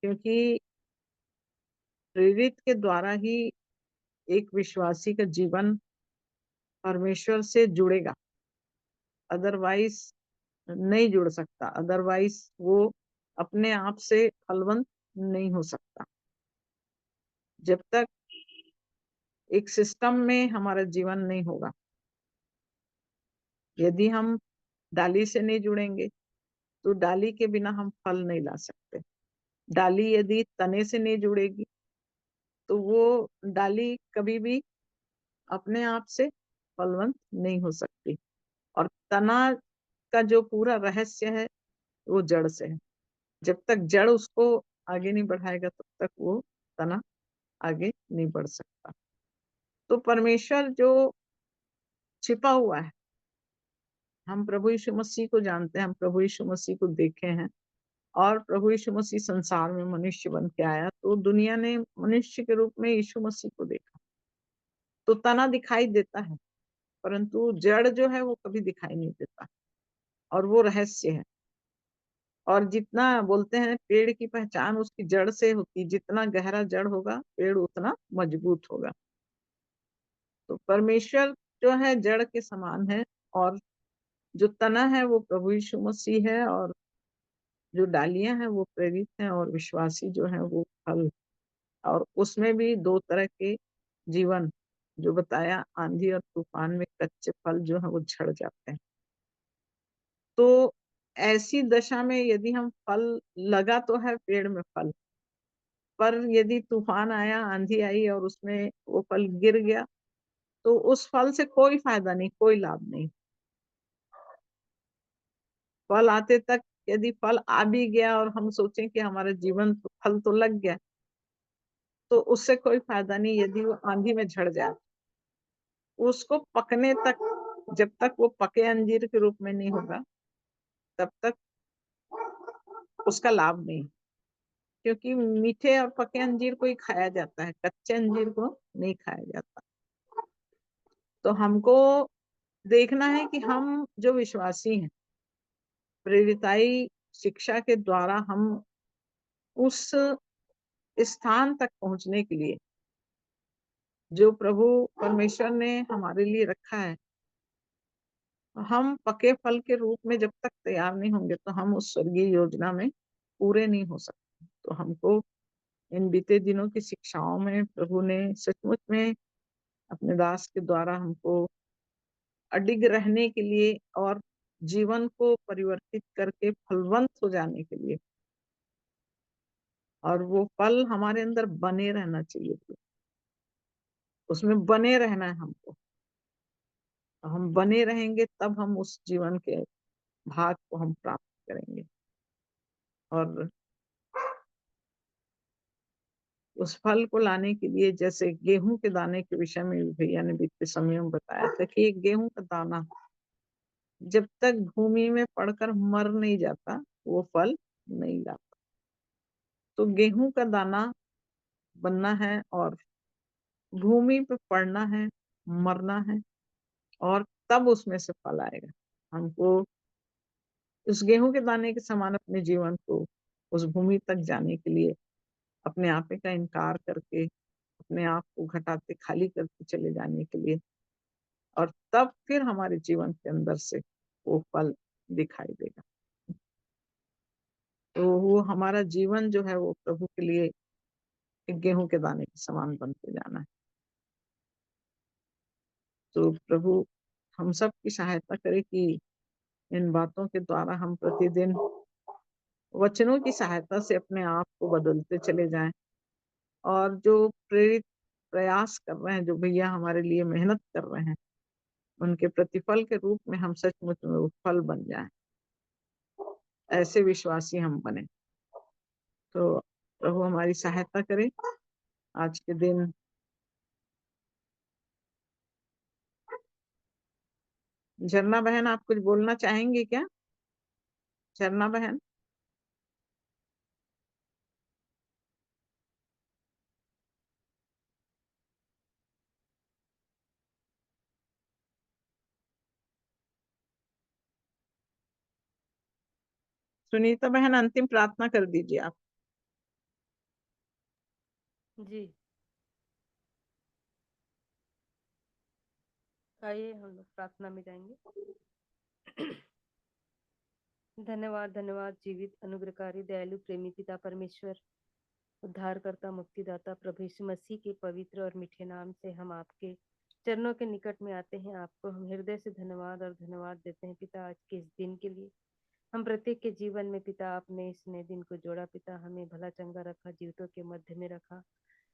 क्योंकि प्रेरित के द्वारा ही एक विश्वासी का जीवन परमेश्वर से जुड़ेगा। अदरवाइज नहीं जुड़ सकता, अदरवाइज वो अपने आप से फलवंत नहीं हो सकता। जब तक एक सिस्टम में हमारा जीवन नहीं होगा, यदि हम डाली से नहीं जुड़ेंगे, तो डाली के बिना हम फल नहीं ला सकते। डाली यदि तने से नहीं जुड़ेगी, तो वो डाली कभी भी अपने आप से फलवंत नहीं हो सकती। और तना का जो पूरा रहस्य है, वो जड़ से है। जब तक जड़ उसको आगे नहीं बढ़ाएगा, तब तक वो तना आगे नहीं बढ़ सकता। तो परमेश्वर जो छिपा हुआ है, हम प्रभु यीशु मसीह को जानते हैं, हम प्रभु यीशु मसीह को देखे हैं। और प्रभु यीशु मसीह संसार में मनुष्य बन के आया, तो दुनिया ने मनुष्य के रूप में यीशु मसीह को देखा। तो तना दिखाई देता है, परंतु जड़ जो है वो कभी दिखाई नहीं देता, और वो रहस्य है। और जितना बोलते हैं पेड़ की पहचान उसकी जड़ से होती, जितना गहरा जड़ होगा पेड़ उतना मजबूत होगा। तो परमेश्वर जो है जड़ के समान है, और जो तना है वो प्रभु यीशु मसीह है, और जो डालियां हैं वो प्रेरित हैं, और विश्वासी जो है वो फल। और उसमें भी दो तरह के जीवन जो बताया, आंधी और तूफान में कच्चे फल जो है वो झड़ जाते हैं। तो ऐसी दशा में यदि हम फल, लगा तो है पेड़ में फल, पर यदि तूफान आया, आंधी आई और उसमें वो फल गिर गया, तो उस फल से कोई फायदा नहीं, कोई लाभ नहीं। फल आते तक यदि फल आ भी गया और हम सोचें कि हमारा जीवन तो फल तो लग गया, तो उससे कोई फायदा नहीं यदि वो आंधी में झड़ जाए। उसको पकने तक, जब तक वो पके अंजीर के रूप में नहीं होगा, तब तक उसका लाभ नहीं। क्योंकि मीठे और पके अंजीर को ही खाया जाता है, कच्चे अंजीर को नहीं खाया जाता। तो हमको देखना है कि हम जो विश्वासी हैं, प्रेरिताई शिक्षा के द्वारा हम उस स्थान तक पहुंचने के लिए जो प्रभु परमेश्वर ने हमारे लिए रखा है, हम पके फल के रूप में जब तक तैयार नहीं होंगे, तो हम उस स्वर्गीय योजना में पूरे नहीं हो सकते। तो हमको इन बीते दिनों की शिक्षाओं में प्रभु ने सचमुच में अपने दास के द्वारा हमको अडिग रहने के लिए और जीवन को परिवर्तित करके फलवंत हो जाने के लिए, और वो फल हमारे अंदर बने रहना चाहिए, उसमें बने रहना है हमको। हम बने रहेंगे तब हम उस जीवन के भाग को हम प्राप्त करेंगे। और उस फल को लाने के लिए, जैसे गेहूं के दाने के विषय में भी भैया ने बीते समय में बताया था कि एक गेहूं का दाना जब तक भूमि में पड़कर मर नहीं जाता वो फल नहीं लाता। तो गेहूं का दाना बनना है और भूमि पे पड़ना है, मरना है, और तब उसमें से फल आएगा। हमको उस गेहूं के दाने के समान अपने जीवन को उस भूमि तक जाने के लिए अपने आपे का इनकार करके, अपने आप को घटाते खाली करते चले जाने के लिए, और तब फिर हमारे जीवन के अंदर से वो फल दिखाई देगा। तो वो हमारा जीवन जो है वो प्रभु के लिए एक गेहूं के दाने के समान बनते जाना है। तो प्रभु हम सब की सहायता करे कि इन बातों के द्वारा हम प्रतिदिन वचनों की सहायता से अपने आप को बदलते चले जाएं, और जो प्रेरित प्रयास कर रहे हैं, जो भैया हमारे लिए मेहनत कर रहे हैं, उनके प्रतिफल के रूप में हम सचमुच में वो फल बन जाएं, ऐसे विश्वासी हम बने। तो प्रभु हमारी सहायता करे आज के दिन। झरना बहन, आप कुछ बोलना चाहेंगी क्या? झरना बहन। सुनीता बहन, अंतिम प्रार्थना कर दीजिए आप। जी, आइए हम लोग प्रार्थना में जाएंगे। धन्यवाद, धन्यवाद जीवित अनुग्रहकारी दयालु प्रेमी पिता परमेश्वर, उद्धारकर्ता मुक्तिदाता प्रभु यीशु मसीह के पवित्र और मीठे नाम से हम आपके चरणों के निकट में आते हैं। आपको हम हृदय से धन्यवाद और धन्यवाद देते हैं पिता, आज के इस दिन के लिए। हम प्रत्येक के जीवन में पिता आपने इस नए दिन को जोड़ा पिता, हमें भला चंगा रखा, जीवितों के मध्य में रखा।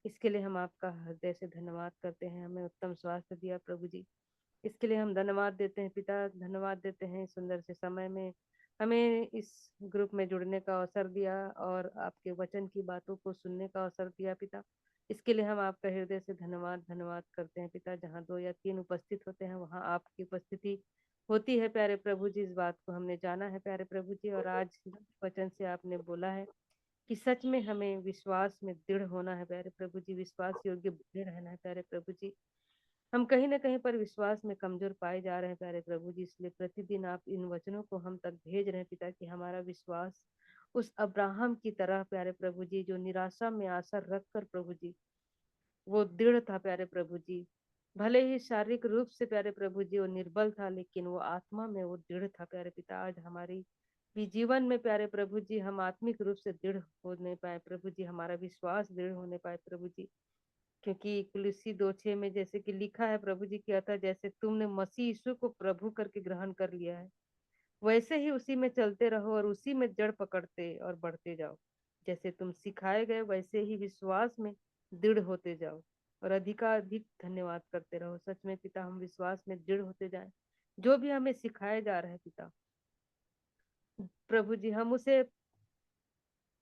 इसके लिए हम आपका हृदय से धन्यवाद करते हैं। हमें उत्तम स्वास्थ्य दिया प्रभु जी, इसके लिए हम धन्यवाद देते हैं पिता। धन्यवाद देते हैं सुंदर से समय में हमें इस ग्रुप में जुड़ने का अवसर दिया और आपके वचन की बातों को सुनने का अवसर दिया पिता। इसके लिए हम आपका हृदय से धन्यवाद धन्यवाद करते हैं पिता। जहाँ 2 या 3 उपस्थित होते हैं वहाँ आपकी उपस्थिति होती है प्यारे प्रभु जी। इस बात को हमने जाना है प्यारे प्रभु जी, और आज वचन से आपने बोला है कि सच में हमें विश्वास में दृढ़ होना है प्यारे प्रभु जी, विश्वास योग्य बने रहना है प्यारे प्रभु जी। हम कहीं ना कहीं पर विश्वास में कमजोर पाए जा रहे हैं प्यारे प्रभु जी, इसलिए प्रतिदिन आप इन वचनों को हम तक भेज रहे हैं पिता, कि हमारा विश्वास उस अब्राहम की तरह प्यारे प्रभु जी, जो निराशा में आशा रख कर प्रभु जी वो दृढ़ था प्यारे प्रभु जी। भले ही शारीरिक रूप से प्यारे प्रभु जी वो निर्बल था, लेकिन वो आत्मा में वो दृढ़ था प्यारे पिता। आज हमारी भी जीवन में प्यारे प्रभु जी हम आत्मिक रूप से दृढ़ हो नहीं पाए प्रभु जी, हमारा विश्वास दृढ़ होने पाए प्रभु जी। क्योंकि कुलुस्सी 2:6 में जैसे कि लिखा है प्रभु जी, क्या था, जैसे तुमने मसीह यीशु को प्रभु करके ग्रहण कर लिया है, वैसे ही उसी में चलते रहो और उसी में जड़ पकड़ते और बढ़ते जाओ। जैसे तुम सिखाए गए वैसे ही विश्वास में दृढ़ होते जाओ और अधिकाधिक धन्यवाद करते रहो। सच में पिता, हम विश्वास में दृढ़ होते जाएं, जो भी हमें सिखाया जा रहा है पिता प्रभु जी, हम उसे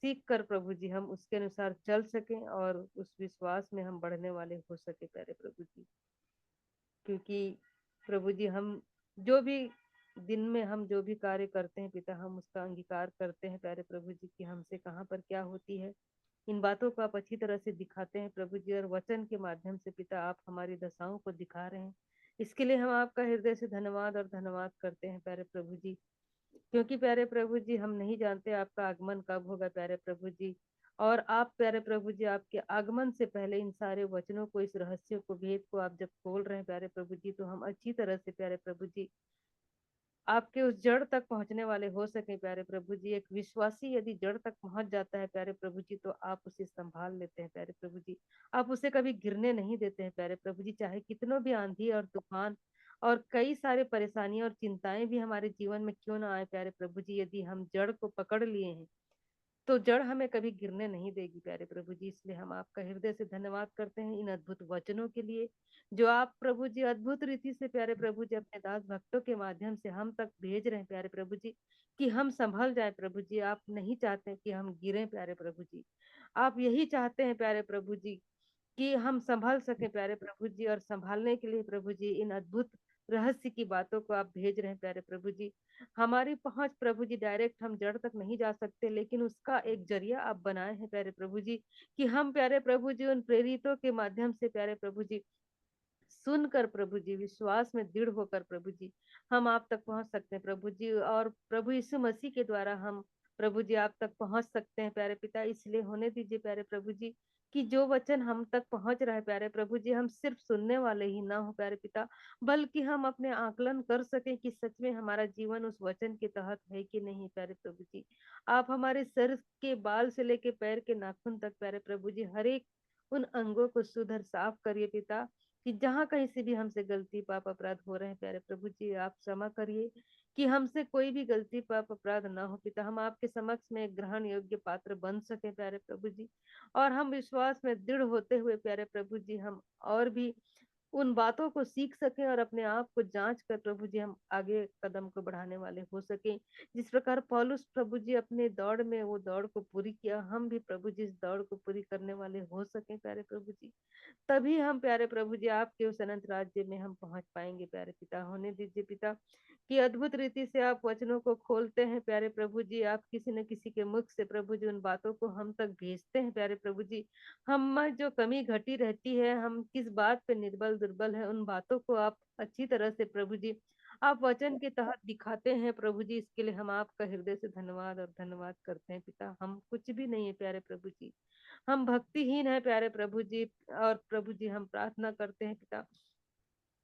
सीख कर प्रभु जी हम उसके अनुसार चल सकें और उस विश्वास में हम बढ़ने वाले हो सके प्यारे प्रभु जी। क्योंकि प्रभु जी हम जो भी दिन में हम जो भी कार्य करते हैं पिता, हम उसका अंगीकार करते हैं प्यारे प्रभु जी कि हमसे कहाँ पर क्या होती है। इन बातों को आप अच्छी तरह से दिखाते हैं प्रभु जी, और वचन के माध्यम से पिता आप हमारी दशाओं को दिखा रहे हैं। इसके लिए हम आपका हृदय से धन्यवाद और धन्यवाद करते हैं प्यारे प्रभु जी। क्योंकि प्यारे प्रभु जी हम नहीं जानते आपका आगमन कब होगा प्यारे प्रभु जी, और आप प्यारे प्रभु जी आपके आगमन से पहले इन सारे वचनों को, इस रहस्य को, भेद को आप जब खोल रहे हैं प्यारे प्रभु जी, तो हम अच्छी तरह से प्यारे प्रभु जी आपके उस जड़ तक पहुँचने वाले हो सकें प्यारे प्रभु जी। एक विश्वासी यदि जड़ तक पहुँच जाता है प्यारे प्रभु जी, तो आप उसे सँभाल लेते हैं प्यारे प्रभु जी। आप उसे कभी गिरने नहीं देते हैं प्यारे प्रभु जी, चाहे कितनों भी आँधी और तूफ़ान और कई सारे परेशानियाँ और चिंताएँ भी हमारे जीवन में क्यों ना आए प्यारे प्रभु जी, यदि हम जड़ को पकड़ लिए हैं, तो जड़ हमें कभी गिरने नहीं देगी प्यारे प्रभु जी। इसलिए हम आपका हृदय से धन्यवाद करते हैं इन अद्भुत वचनों के लिए, जो आप प्रभु जी अद्भुत रीति से प्यारे प्रभु जी अपने दास भक्तों के माध्यम से हम तक भेज रहे हैं प्यारे प्रभु जी, कि हम संभल जाए प्रभु जी। आप नहीं चाहते कि हम गिरें प्यारे प्रभु जी। आप यही चाहते हैं प्यारे प्रभु जी कि हम संभल सकें प्यारे प्रभु जी, और संभालने के लिए प्रभु जी इन अद्भुत रहस्य की बातों को आप भेज रहे हैं प्यारे प्रभु जी। हमारी पहुंच प्रभु जी डायरेक्ट हम जड़ तक नहीं जा सकते, लेकिन उसका एक जरिया आप बनाए हैं प्यारे प्रभु जी, कि हम प्यारे प्रभु जी उन प्रेरितों के माध्यम से प्यारे प्रभु जी सुनकर प्रभु जी, विश्वास में दृढ़ होकर प्रभु जी, हम आप तक पहुँच सकते हैं प्रभु जी, और प्रभु यीशु मसीह के द्वारा हम प्रभु जी आप तक पहुँच सकते हैं प्यारे पिता। इसलिए होने दीजिए प्यारे प्रभु जी, कि जो वचन हम तक पहुँच रहा है प्यारे प्रभु जी, हम सिर्फ सुनने वाले ही ना हो प्यारे पिता, बल्कि हम अपने आकलन कर सकें कि सच में हमारा जीवन उस वचन के तहत है कि नहीं प्यारे प्रभु जी। आप हमारे सर के बाल से लेके पैर के नाखून तक प्यारे प्रभु जी हर एक उन अंगों को सुधर साफ करिए पिता, कि जहाँ कहीं से भी हमसे गलती पाप अपराध हो रहे हैं प्यारे प्रभु जी, आप क्षमा करिए, कि हमसे कोई भी गलती पाप अपराध ना हो पिता। हम आपके समक्ष में एक ग्रहण योग्य पात्र बन सके प्यारे प्रभु जी, और हम विश्वास में दृढ़ होते हुए प्यारे प्रभु जी हम और भी उन बातों को सीख सकें, और अपने आप को जांच कर प्रभु जी हम आगे कदम को बढ़ाने वाले हो सकें। जिस प्रकार पौलुस प्रभु जी अपने दौड़ में वो दौड़ को पूरी किया, हम भी प्रभु जी इस दौड़ को पूरी करने वाले हो सकें प्यारे प्रभु जी। तभी हम प्यारे प्रभु जी आपके उस अनंत राज्य में हम पहुंच पाएंगे प्यारे पिता। होने दीजिए पिता, कि अद्भुत रीति से आप वचनों को खोलते हैं प्यारे प्रभु जी, आप किसी न किसी के मुख से प्रभु जी उन बातों को हम तक भेजते हैं प्यारे प्रभु जी। हम में जो कमी घटी रहती है, हम किस बात पे निर्बल दुर्बल है, उन बातों को आप अच्छी तरह से प्रभु जी आप वचन के तहत दिखाते हैं प्रभु जी। इसके लिए हम आपका हृदय से धन्यवाद और धन्यवाद करते हैं पिता। हम कुछ भी नहीं है प्यारे प्रभु जी, हम भक्तिहीन है प्यारे प्रभु जी, और प्रभु जी हम प्रार्थना करते हैं पिता,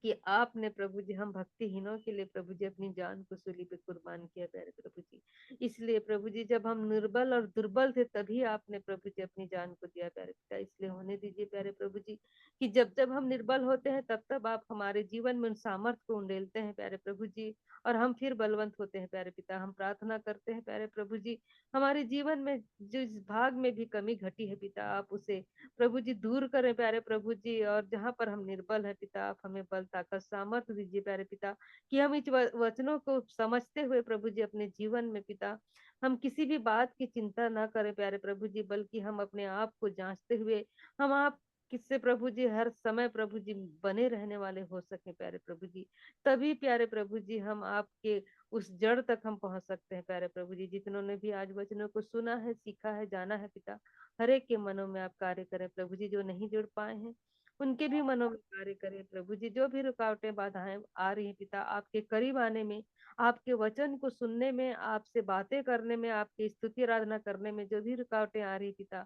कि आपने प्रभु जी हम भक्तिहीनों के लिए प्रभु जी अपनी जान को सूली पे कुर्बान किया प्यारे प्रभु जी। इसलिए प्रभु जी जब हम निर्बल और दुर्बल थे, तभी आपने प्रभु जी अपनी जान को दिया प्यारे पिता। इसलिए होने दीजिए प्यारे प्रभु जी, कि जब जब हम निर्बल होते हैं, तब तब आप हमारे जीवन में उन सामर्थ्य को उंडेलते हैं प्यारे प्रभु जी, और हम फिर बलवंत होते हैं प्यारे पिता। हम प्रार्थना करते हैं प्यारे प्रभु जी, हमारे जीवन में जिस भाग में भी कमी घटी है पिता, आप उसे प्रभु जी दूर करें प्यारे प्रभु जी, और जहाँ पर हम निर्बल है पिता, आप हमें बल ताकत सामर्थ्य दीजिए प्यारे पिता, कि हम इस वचनों को समझते हुए प्रभु जी अपने जीवन में पिता, हम किसी भी बात की चिंता ना करें प्यारे प्रभु जी, बल्कि हम अपने आप को जांचते हुए हम आप किससे प्रभु जी हर समय प्रभु जी बने रहने वाले हो सके प्यारे प्रभु जी। तभी प्यारे प्रभु जी हम आपके उस जड़ तक हम पहुंच सकते हैं प्यारे प्रभु जी। जितनों ने भी आज वचनों को सुना है, सीखा है, जाना है पिता, हर एक के मनों में आप कार्य करें प्रभु जी। जो नहीं जुड़ पाए हैं, उनके भी मनों में कार्य करें प्रभु जी। जो भी रुकावटें बाधाएं आ रही हैं पिता, आपके करीब आने में, आपके वचन को सुनने में, आपसे बातें करने में, आपकी स्तुति आराधना करने में जो भी रुकावटें आ रही पिता,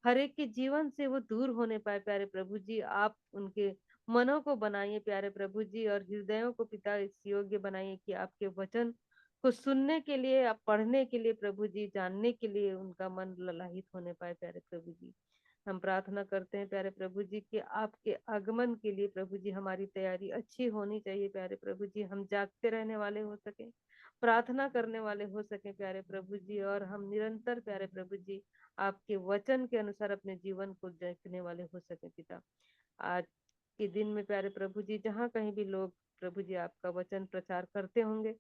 हर एक के जीवन से वो दूर होने पाए प्यारे प्रभु जी। आप उनके मनों को बनाइए प्यारे प्रभु जी, और हृदयों को पिता इस योग्य बनाइए कि आपके वचन को सुनने के लिए, आप पढ़ने के लिए प्रभु जी, जानने के लिए उनका मन ललाहित होने पाए प्यारे प्रभु जी। हम प्रार्थना करते हैं प्यारे प्रभु जी कि आपके आगमन के लिए प्रभु जी हमारी तैयारी अच्छी होनी चाहिए प्यारे प्रभु जी। हम जागते रहने वाले हो सके, प्रार्थना करने वाले हो सके प्यारे प्रभु जी, और हम निरंतर प्यारे प्रभु जी आपके वचन के अनुसार अपने जीवन को देखने वाले हो सके पिता। आज के दिन में प्यारे प्रभु जी, जहाँ कहीं भी लोग प्रभु जी आपका वचन प्रचार करते होंगे,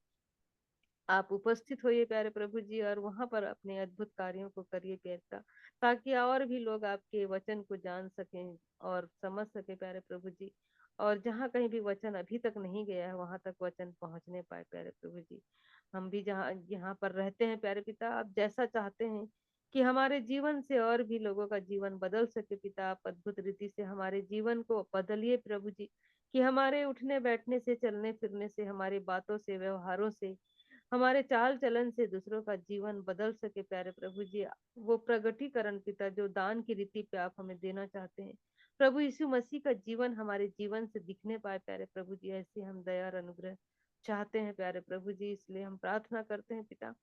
आप उपस्थित होइए प्यारे प्रभु जी, और वहां पर अपने अद्भुत कार्यों को करिए प्यारे, ताकि और भी लोग आपके वचन को जान सकें और समझ सके प्यारे प्रभु जी। और जहाँ कहीं भी वचन अभी तक नहीं गया है, वहां तक वचन पहुंचने पाए प्यारे प्रभु जी। हम भी जहाँ यहाँ पर रहते हैं प्यारे पिता, आप जैसा चाहते हैं कि हमारे जीवन से और भी लोगों का जीवन बदल सके पिता, आप अद्भुत रीति से हमारे जीवन को बदलिए प्रभु जी, कि हमारे उठने बैठने से, चलने फिरने से, हमारी बातों से, व्यवहारों से, हमारे चाल चलन से दूसरों का जीवन बदल सके प्यारे प्रभु जी। वो प्रगटीकरण पिता जो दान की रीति पे आप हमें देना चाहते हैं, प्रभु यीशु मसीह का जीवन हमारे जीवन से दिखने पाए प्यारे प्रभु जी, ऐसे हम दया और अनुग्रह चाहते हैं प्यारे प्रभु जी। इसलिए हम प्रार्थना करते हैं पिता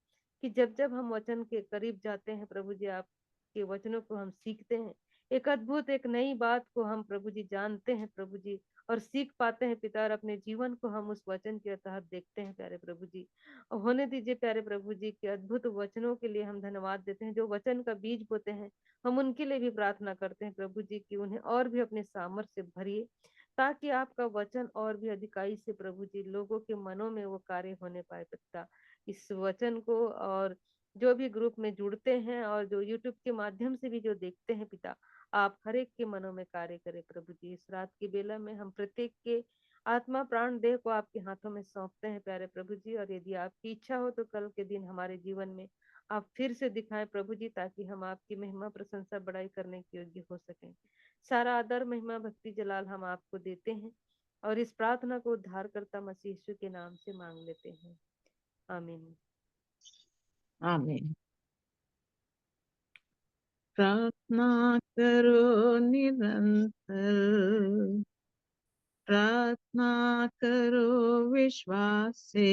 कि जब जब हम वचन के करीब जाते हैं प्रभु जी, आपके वचनों को हम सीखते हैं, एक अद्भुत एक नई बात को हम प्रभु जी जानते हैं प्रभु जी, और सीख पाते हैं पिता, और अपने जीवन को हम उस वचन के तहत देखते हैं प्यारे प्रभु जी। और होने दीजिए प्यारे प्रभु जी के अद्भुत वचनों के लिए हम धन्यवाद देते हैं, जो वचन का बीज बोते हैं हम उनके लिए भी प्रार्थना करते हैं प्रभु जी कि उन्हें और भी अपने सामर्थ्य से भरिए, ताकि आपका वचन और भी अधिकाई से प्रभु जी लोगों के मनों में वो कार्य होने पाए पिता। इस वचन को, और जो भी ग्रुप में जुड़ते हैं और जो यूट्यूब के माध्यम से भी जो देखते हैं पिता, आप हर एक के मनों में कार्य करें प्रभु जी। इस रात की बेला में हम प्रत्येक के आत्मा प्राण देह को आपके हाथों में सौंपते हैं प्यारे प्रभु जी, और यदि आपकी इच्छा हो तो कल के दिन हमारे जीवन में आप फिर से दिखाएं प्रभु जी, ताकि हम आपकी महिमा प्रशंसा बड़ाई करने के योग्य हो सकें। सारा आदर महिमा भक्ति जलाल हम आपको देते हैं, और इस प्रार्थना को उद्धारकर्ता मसीह यीशु के नाम से मांग लेते हैं, आमीन। आमीन। प्रार्थना करो निरंतर, प्रार्थना करो विश्वास से,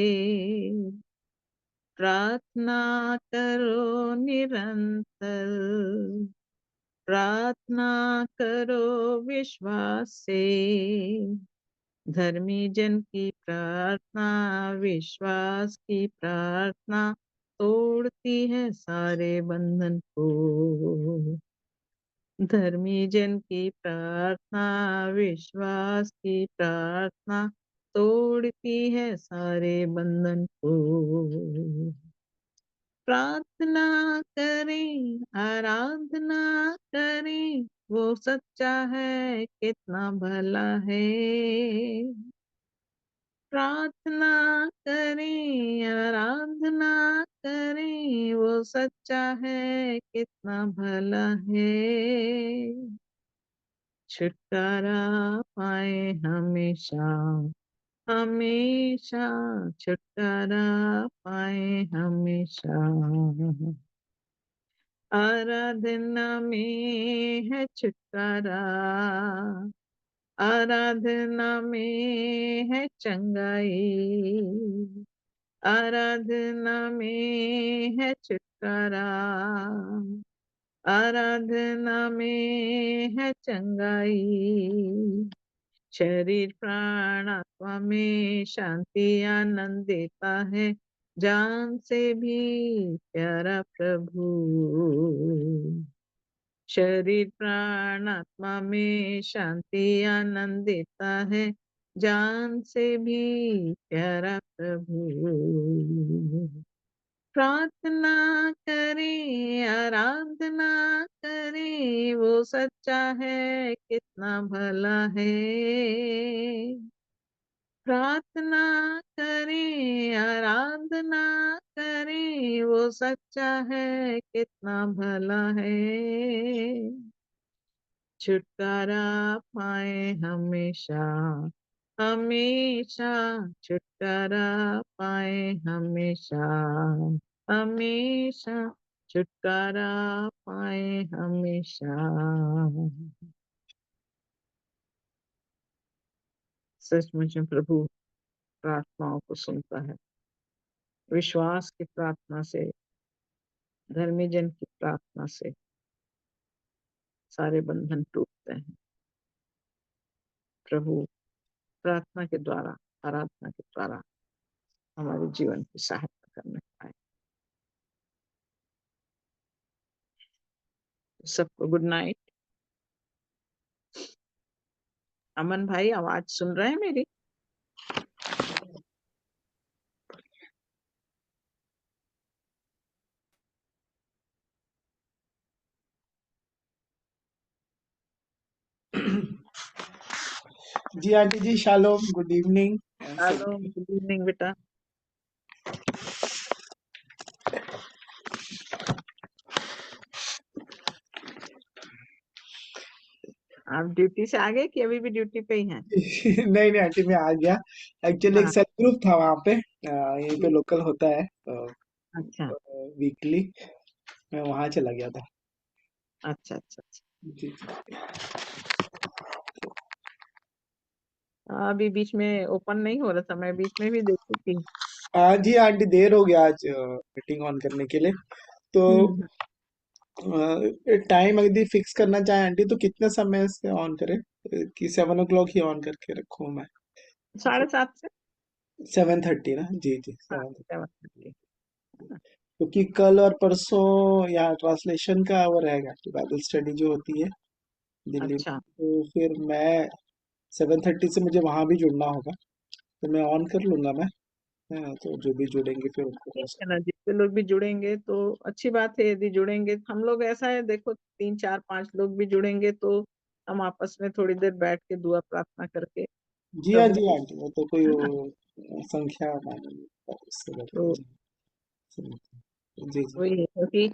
प्रार्थना करो निरंतर, प्रार्थना करो विश्वास से। धर्मी जन की प्रार्थना, विश्वास की प्रार्थना तोड़ती है सारे बंधन को। धर्मी जन की प्रार्थना, विश्वास की प्रार्थना तोड़ती है सारे बंधन को। प्रार्थना करें, आराधना करें, वो सच्चा है कितना भला है। प्रार्थना करें, आराधना करें, वो सच्चा है कितना भला है। छुटकारा पाए हमेशा, हमेशा छुटकारा पाए हमेशा। आराधना में है छुटकारा, आराधना में है चंगाई, आराधना में है छुटकारा, आराधना में है चंगाई। शरीर प्राण आत्मा में शांति आनंद देता है, जान से भी प्यारा प्रभु। शरीर प्राण आत्मा में शांति आनंद देता है, जान से भी प्यारा प्रभु। प्रार्थना करें, आराधना करें, वो सच्चा है कितना भला है। प्रार्थना करें, आराधना करें, वो सच्चा है कितना भला है। छुटकारा पाए हमेशा, हमेशा छुटकारा पाए हमेशा, हमेशा छुटकारा पाए हमेशा। सचमुच में प्रभु प्रार्थनाओं को सुनता है। विश्वास की प्रार्थना से, धर्मी जन की प्रार्थना से सारे बंधन टूटते हैं। प्रभु प्रार्थना के द्वारा, आराधना के द्वारा हमारे जीवन की सहायता करने पाए। सबको गुड नाइट। अमन भाई आवाज सुन रहे हैं मेरी? जी aunty ji, shalom, good evening. Hello, good evening बेटा। आप ड्यूटी से आ गए कि अभी भी ड्यूटी पे ही हैं? नहीं नहीं आंटी, मैं आ गया। एक्चुअली एक हाँ, सेल्फ ग्रुप था वहाँ पे, यहीं पे लोकल होता है अच्छा वीकली। मैं वहाँ चला गया था। अच्छा अच्छा अच्छा। जी। अभी बीच में ओपन नहीं हो रहा था, मैं बीच में भी देखी थी। हाँ जी आंटी, देर हो गया आज मीटिंग ऑन करने के लिए। तो हम्म, टाइम यदि फिक्स करना चाहे आंटी तो कितने समय से ऑन करें, कि 7 o'clock ही ऑन करके रखूँ मैं? 7:30 से। 7:30 ना, जी जी हाँ, 7:30। 7:30। क्योंकि कल और परसों यहाँ ट्रांसलेशन का वो रहेगा कि बाइबल स्टडी जो होती है दिल्ली में, अच्छा, तो फिर मैं 7:30 से मुझे वहां भी जुड़ना होगा, तो मैं ऑन कर लूंगा मैं। हाँ, तो जो भी जुड़ेंगे फिर उनको ठीक होस्ट। है ना, जितने लोग भी जुड़ेंगे तो अच्छी बात है। यदि जुड़ेंगे हम लोग, ऐसा है देखो, 3 4 5 लोग भी जुड़ेंगे तो हम आपस में थोड़ी देर बैठ के दुआ प्रार्थना करके जी हाँ प्रभु जी को, आंटी, वो तो कोई है ना, वो संख्या मायने नहीं रखता, उससे बढ़कर तो जी जी जी। वही है, क्योंकि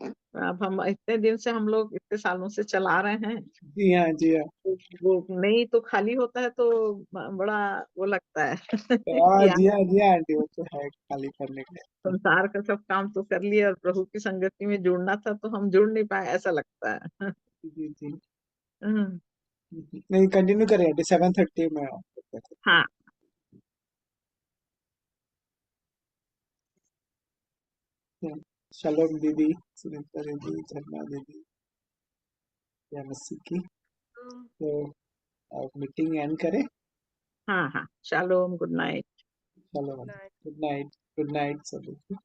अब हम इतने दिन से, हम लोग इतने सालों से चला रहे हैं, जी हाँ जी हाँ। तो वो नहीं तो खाली होता है तो बड़ा वो लगता है कि हाँ यार, जी हाँ जी हाँ आंटी, वो तो है खाली करने का। संसार का सब काम तो कर लिया और प्रभु की संगति में जुड़ना था तो हम जुड़ नहीं पाए, ऐसा लगता है। जी जी। हम्म, नहीं, कंटिन्यू करें आंटी, 7:30 में ऑन करते हाँ, हैं। शलोम दीदी, सुनीता दीदी, झरना दीदी, या मस्सी की। तो आप मीटिंग एंड करें। हाँ, हाँ, शालोम, गुड नाइट। चलो, गुड नाइट, गुड नाइट सभी को।